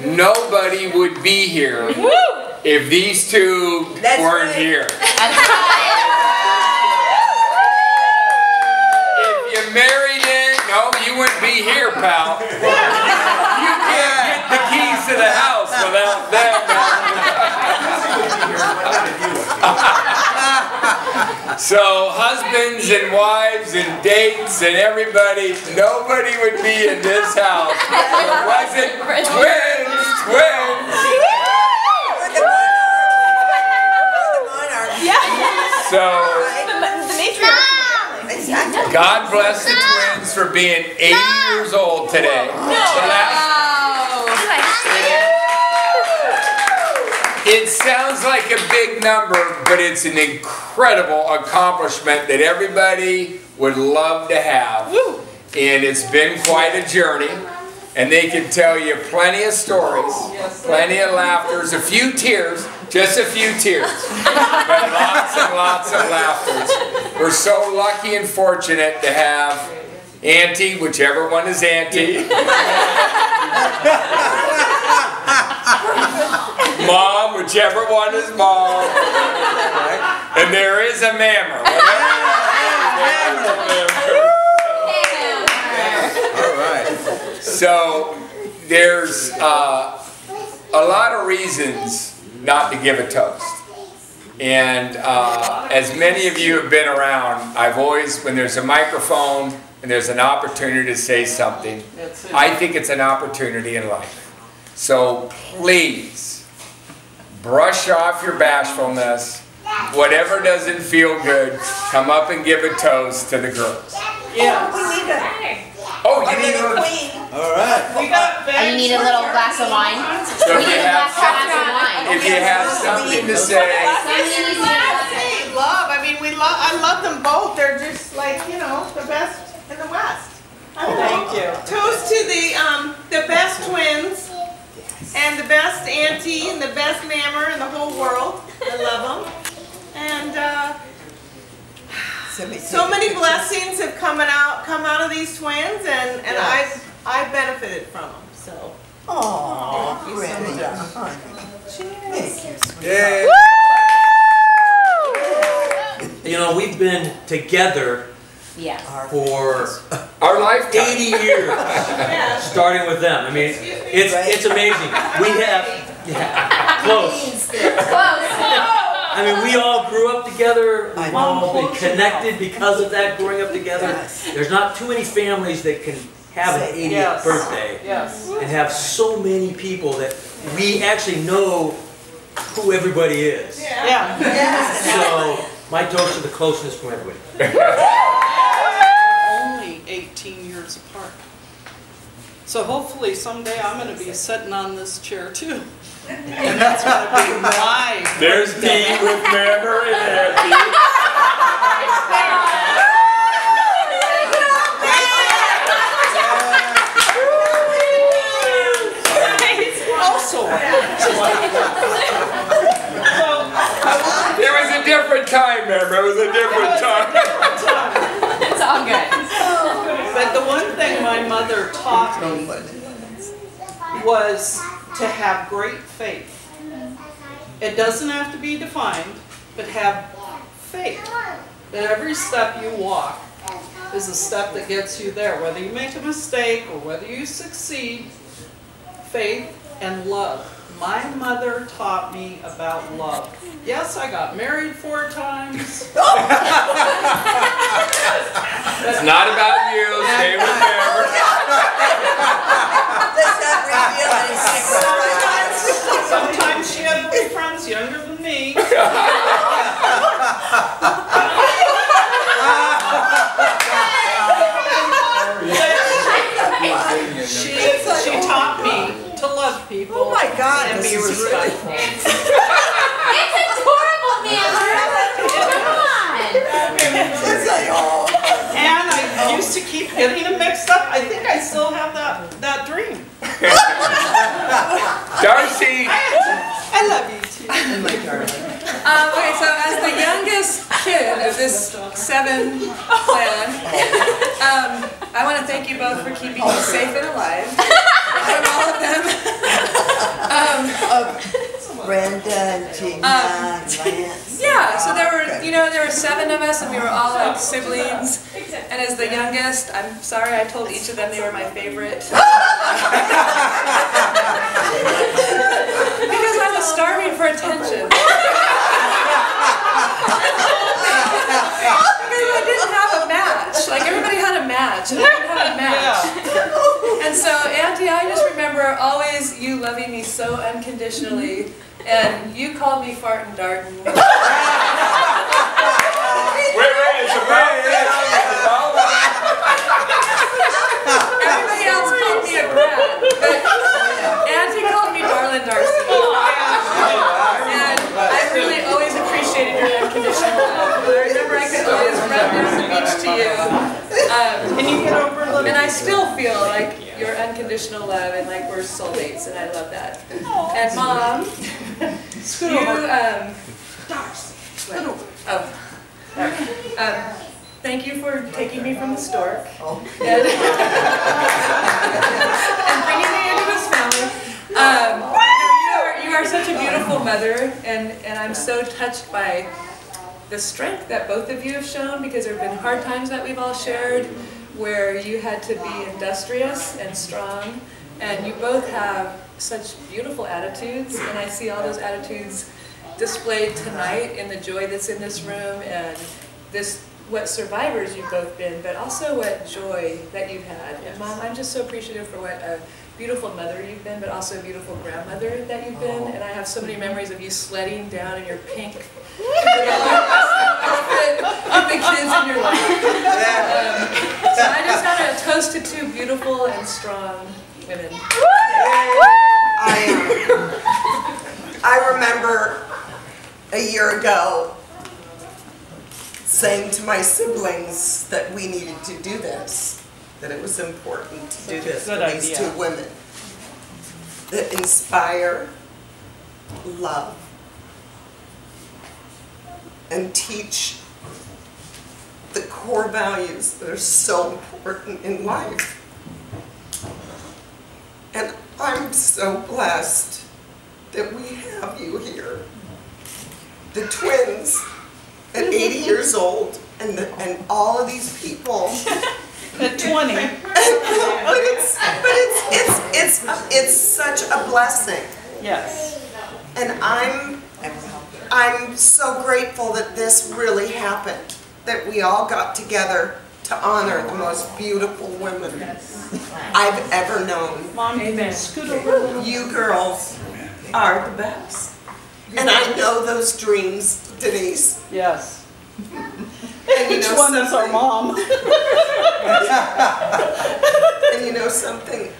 nobody would be here if these two weren't here. If you married in, no, you wouldn't be here, pal. You can't get the keys to the house without them. So husbands and wives and dates and everybody, nobody would be in this house if it wasn't twins. So God bless the twins for being 80 years old today. It sounds like a big number, but it's an incredible accomplishment that everybody would love to have. And it's been quite a journey. And they can tell you plenty of stories, plenty of laughters, a few tears, just a few tears, but lots and lots of laughters. We're so lucky and fortunate to have Auntie, whichever one is Auntie, Mom, whichever one is Mom, and there is a mammer. So there's a lot of reasons not to give a toast. And as many of you have been around, I've always, when there's a microphone and there's an opportunity to say something, I think it's an opportunity in life. So please, brush off your bashfulness. Whatever doesn't feel good, come up and give a toast to the girls. Yeah. Oh, you need a little. All right. And you need a little glass of wine. So if you have something to say. Love. I mean, I love them both. They're just like, you know, the best in the West. Thank you. Toast to the best twins and the best auntie and the best mammer in the whole world. I love them. And so many blessings have come out of these twins, and I've benefited from them. So. Aww. Cheers. You know, we've been together for our lifetime. 80 years, starting with them. I mean, it's amazing. We have close. I mean, we all grew up together. We've all been connected because of that, growing up together. There's not too many families that can have an 80th birthday and have so many people that we actually know who everybody is. So, my toast to the closeness from everybody. Only 18 years apart. So hopefully someday I'm going to be sitting on this chair too. And that's going to be my There's Pete with Mammer and Auntie. Also, There was a different time, remember? It was a different time. It's all good. but the one thing my mother taught me was to have great faith. It doesn't have to be defined, but have faith that every step you walk is a step that gets you there. Whether you make a mistake or whether you succeed, faith and love. My mother taught me about love. Yes, I got married 4 times. It's not about you. Stay with Mammer. Sometimes she had boyfriends younger than me. She taught me to love people. Oh my God, and be respectful. It's adorable, Mammer. Come on. And I used to keep getting them mixed up. I think I still have that dream. Darcy. I love you too. Okay, so as the youngest kid of this 7 clan, I want to thank you both for keeping me safe and alive from all of them. us, and we were all like siblings. And as the youngest, I'm sorry I told each of them they were my favorite. Because I was starving for attention. Because I didn't have a match. Like everybody had a match, and I didn't have a match. And so, Auntie, I just remember always you loving me so unconditionally, and you called me fart and dartin'. Wait, it's about Everybody else called me a brat, but Auntie called me Darlin' Darcy. And I really always appreciated your unconditional love. I remember I could always run down the beach to you. Can you get over a little? And I still feel like your unconditional love and like we're soulmates, and I love that. And Mom, thank you for taking me from the stork and bringing me into this family. You are such a beautiful mother, and I'm so touched by the strength that both of you have shown, because there have been hard times that we've all shared where you had to be industrious and strong, and you both have such beautiful attitudes, and I see all those attitudes displayed tonight in the joy that's in this room, and what survivors you've both been, but also what joy that you've had. And Mom, I'm just so appreciative for what a beautiful mother you've been, but also a beautiful grandmother that you've been, and I have so many memories of you sledding down in your pink outfit with the kids in your lap. So I just had a toast to two beautiful and strong women. I remember a year ago saying to my siblings that we needed to do this, that it was important to do this for these two women that inspire, love, and teach the core values that are so important in life. And I'm so blessed that we have you here, the twins at 80 years old, and all of these people at 20. but it's such a blessing. Yes. And I'm so grateful that this really happened, that we all got together to honor the most beautiful women I've ever known. Mom, scoot over a little. You girls are the best. And I know those dreams, Denise. Yes. And you Which know one is our mom? And you know something?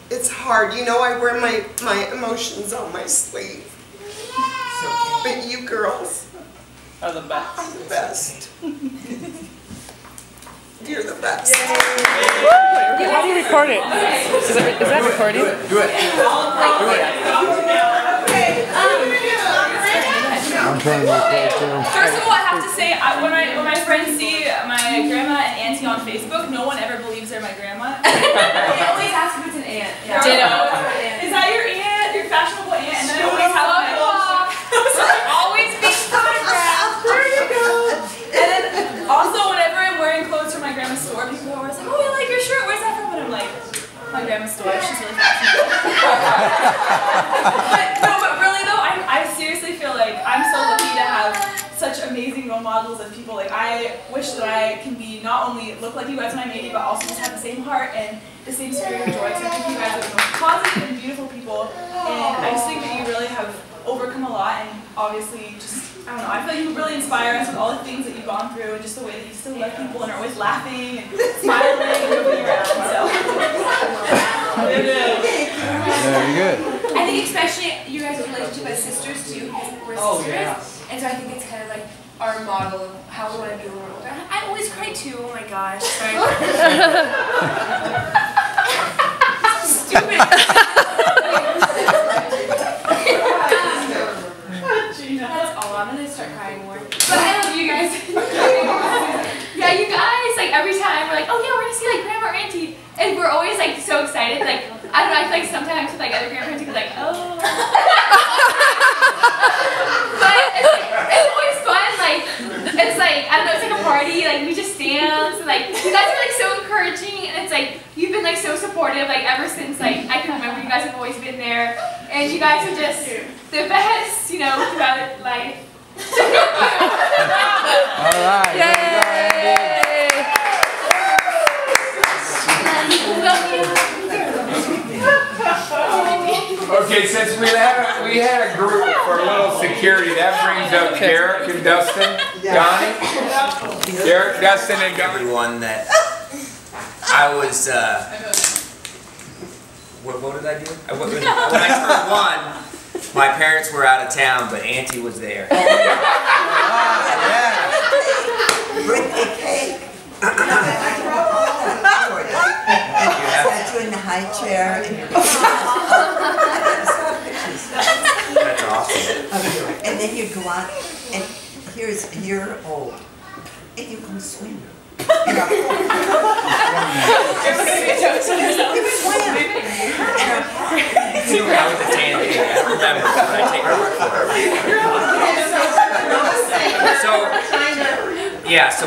It's hard. You know, I wear my emotions on my sleeve. But you girls Are the best. are the best. You're the best. How do you record it? Is that recording? Do it. I'm trying to record too. First of all, I have to say, when my friends see my grandma and auntie on Facebook, no one ever believes they're my grandma. They always ask if it's an aunt. Yeah. Ditto. Is that your aunt? Your fashionable aunt? And then I always have my always being photographed. There you go. And then also, whenever I'm wearing clothes from my grandma's store, people are always like, "Oh, I like your shirt. Where's that from?" And I'm like, "My grandma's store. She's really fashionable." but really though, I seriously feel like I'm so lucky to have such amazing role models and people. Like, I wish that I can be not only look like you guys when I'm 80, but also just have the same heart and the same spirit of joy. So I think you guys are the most positive and beautiful people, and I just think that you really have overcome a lot, and obviously just, I don't know, I feel like you really inspire us with all the things that you've gone through, and just the way that you still love people and are always laughing and smiling and moving around. So Very good. I think especially you guys' relationship as sisters too, because we're sisters. And so I think it's kind of like our model of how we want to be when we're older. I always cry too, oh my gosh. Sorry. Stupid. That's all. I'm gonna start crying more. But I love you guys. Yeah, you guys, like every time we're like, oh yeah, we're gonna see like grandma or auntie. And we're always like so excited. Like, I don't know, I feel like sometimes with like other grandparents, you could like, oh. like, I don't know, it's like a party, like we just dance, and like you guys are like so encouraging, and it's like you've been like so supportive, like ever since like I can remember. You guys have always been there, and you guys are just the best, you know, throughout life. All right. Yay! Okay, since we had a group for a little security, that brings up Derek and Dustin, Donnie. Derek, Dustin, and Donnie. Everyone that I was, what did I do? When I turned 1, my parents were out of town, but Auntie was there. Birthday cake. Had you in the high chair. That's awesome. And then you go out, and you're old, and you go swim. I was a tan baby. I remember when I take her work for her. So, yeah, so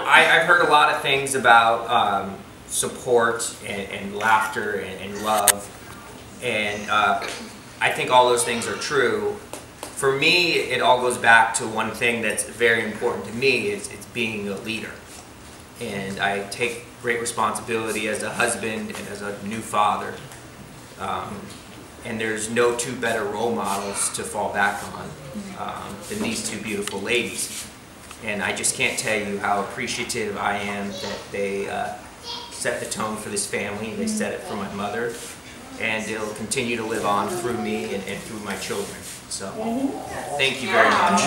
I've heard a lot of things about support and laughter and love, and I think all those things are true. For me, it all goes back to one thing that's very important to me, it's being a leader. And I take great responsibility as a husband and as a new father. And there's no two better role models to fall back on than these two beautiful ladies. And I just can't tell you how appreciative I am that they set the tone for this family, and they set it for my mother. And it'll continue to live on through me and through my children. So, thank you very much.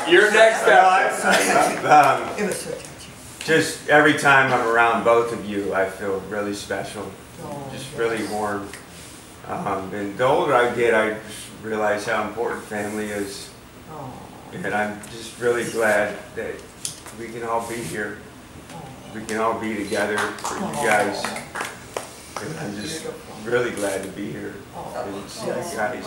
You're next up. It was so touching. Just every time I'm around both of you, I feel really special, just really warm. And the older I get, I just realize how important family is. And I'm just really glad that we can all be here. We can all be together for you guys. And I'm just really glad to be here and see you guys.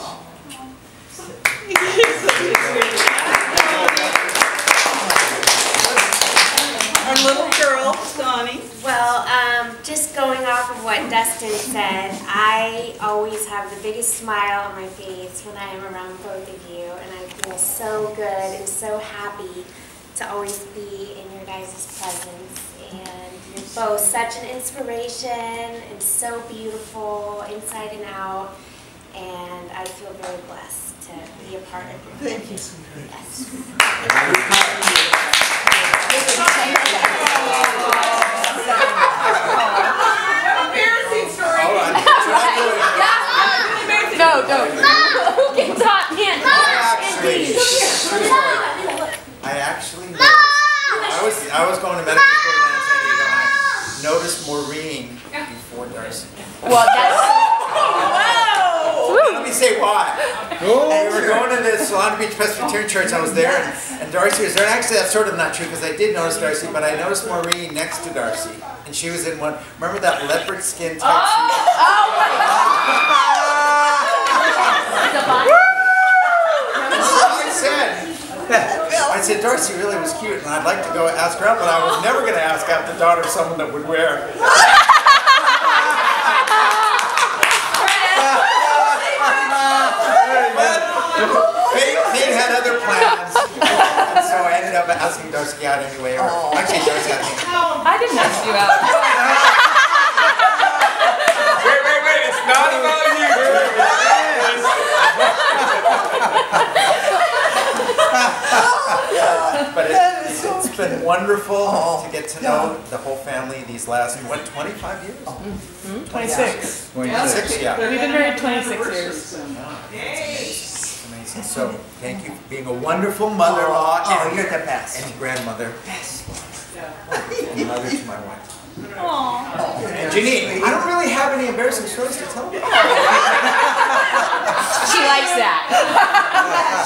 Our little girl, Donnie. Well, just going off of what Dustin said, I always have the biggest smile on my face when I am around both of you, and I feel so good and so happy to always be in your guys' presence. And you're both such an inspiration and so beautiful inside and out, and I feel very blessed to be a part of your family. Thank you, sweetheart. Yes. Embarrassing story. No, don't. Who can talk? Can't talk. I actually noticed. I was going to medical school in San Diego, and I noticed Maureen before Darcy. Well, that's. Let me say why. We were going to the Solana Beach Presbyterian Church. I was there, and Darcy was there. And actually, that's sort of not true because I did notice Darcy, but I noticed Maureen next to Darcy, and she was in one. Remember that leopard skin type suit? I said, Darcy really was cute, and I'd like to go ask her out, but I was never going to ask out the daughter of someone that would wear. Kate had other plans, and so I ended up asking Darcy out anyway. Or actually, Darcy got me. I didn't ask you out. Wait, it's not about you. But it's been wonderful to get to know the whole family these last, 25 years? 26. 26, yeah. We've been married 26 years. It's amazing. So, thank you for being a wonderful mother-in-law. Oh, you're the best. And grandmother. Yes. And mother to my wife. Aww. And Jeaneen, I don't really have any embarrassing stories to tell about. She likes that.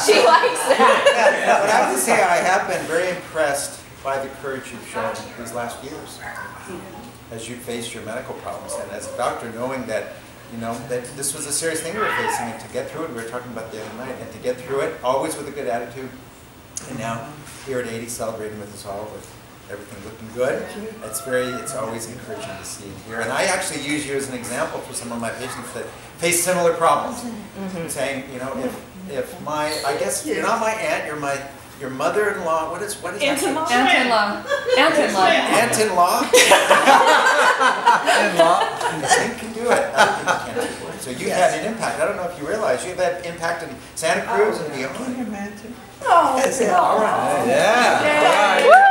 She likes that. But I have to say, I have been very impressed by the courage you've shown these last years as you faced your medical problems. And as a doctor, knowing that you know, that this was a serious thing we were facing, and to get through it, we were talking about the other night, and to get through it, always with a good attitude, and now here at 80, celebrating with us all, with everything looking good. It's always encouraging to see and hear. And I actually use you as an example for some of my patients that face similar problems. Saying, you know, if my, I guess you're not my aunt, you're your mother-in-law. What is Aunt-in-law. Aunt-in-law. Aunt-in-law. Aunt-in-law. Aunt-in-law. You can do it. So you had an impact. I don't know if you realize you've had impact in Santa Cruz and beyond. Can you imagine? Oh, all right. Yeah.